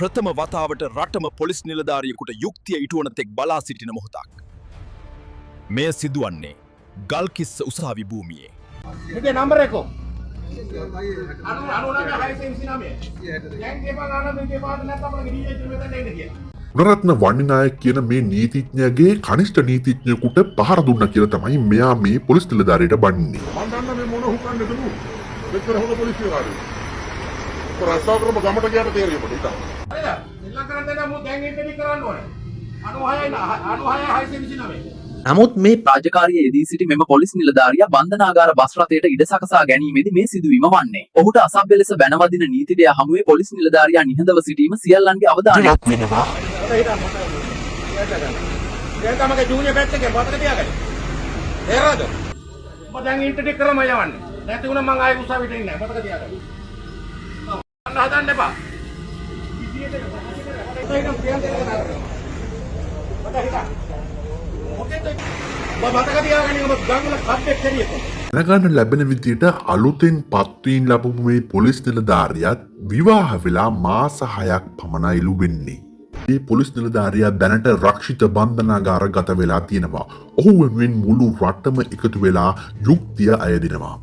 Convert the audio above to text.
ප්‍රථම වතාවට රටම පොලිස් නිලධාරියෙකුට යුක්තිය ඉටුවන තෙක් බලා සිටින මොහොතක්. මෙය සිදුවන්නේ ගල්කිස්ස උසාවි භූමියේ. Ini nomor eko. Anu nama hari ini namanya. Yang dia panganan dia panganan apa lagi dia cuma tadi dia. Gunaratne වන්නිනායක කියන මේ නීතිඥයාගේ කනිෂ්ඨ නීතිඥයෙකුට පහර දුන්නා කියලා තමයි මෙයා මේ පොලිස් නිලධාරියට බන්නේ. මම දන්න මේ මොන හුකන්නේද නු? මෙච්චර හොඳ පොලිසියකාරයෝ. රස්සාවකරම ගමට ගියාට තේරියපොඩ ඉතින්. හරිද? එල්ල කරන් දෙන්න මු දැන් ඉන්ටර්වයුව කරන්න ඕනේ. 96 629. නමුත් මේ රාජකාරියේ යෙදී සිටි මෙම පොලිස් නිලධාරියා බන්ධනාගාර බස් රථයට ඉඩ සකසා ගැනීමේදී මේ සිදුවීම වන්නේ. ඔහුට අසභ්‍ය ලෙස බැනවදින නීතිඥයා හමුවේ පොලිස් නිලධාරියා නිහඬව සිටීම සියල්ලන්ගේ අවධානයක් වෙනවා. දැන් තමයි ජූනියර් බැච් එකේ මතක තියාගන්න. තේරෙනවද? මම දැන් ඉන්ටර්වයුව කරම යවන්නේ. නැති වුණා මං ආයෙ උසාවියට එන්නේ නැහැ. මතක තියාගන්න. ඔන්න හදන්න එපා. දැනගන්න ලැබෙන විදියට අලුතෙන් පත්වීම් ලැබපු මේ පොලිස් නිලධාරියාත් විවාහ වෙලා මාස 6ක් පමණ ඉලු වෙන්නේ. මේ පොලිස් නිලධාරියා දැනට රක්ෂිත බන්ධනාගාර ගත වෙලා තියෙනවා. ඔහු වෙනුවෙන් මුළු රටම එකතු වෙලා යුක්තිය අයදිනවා.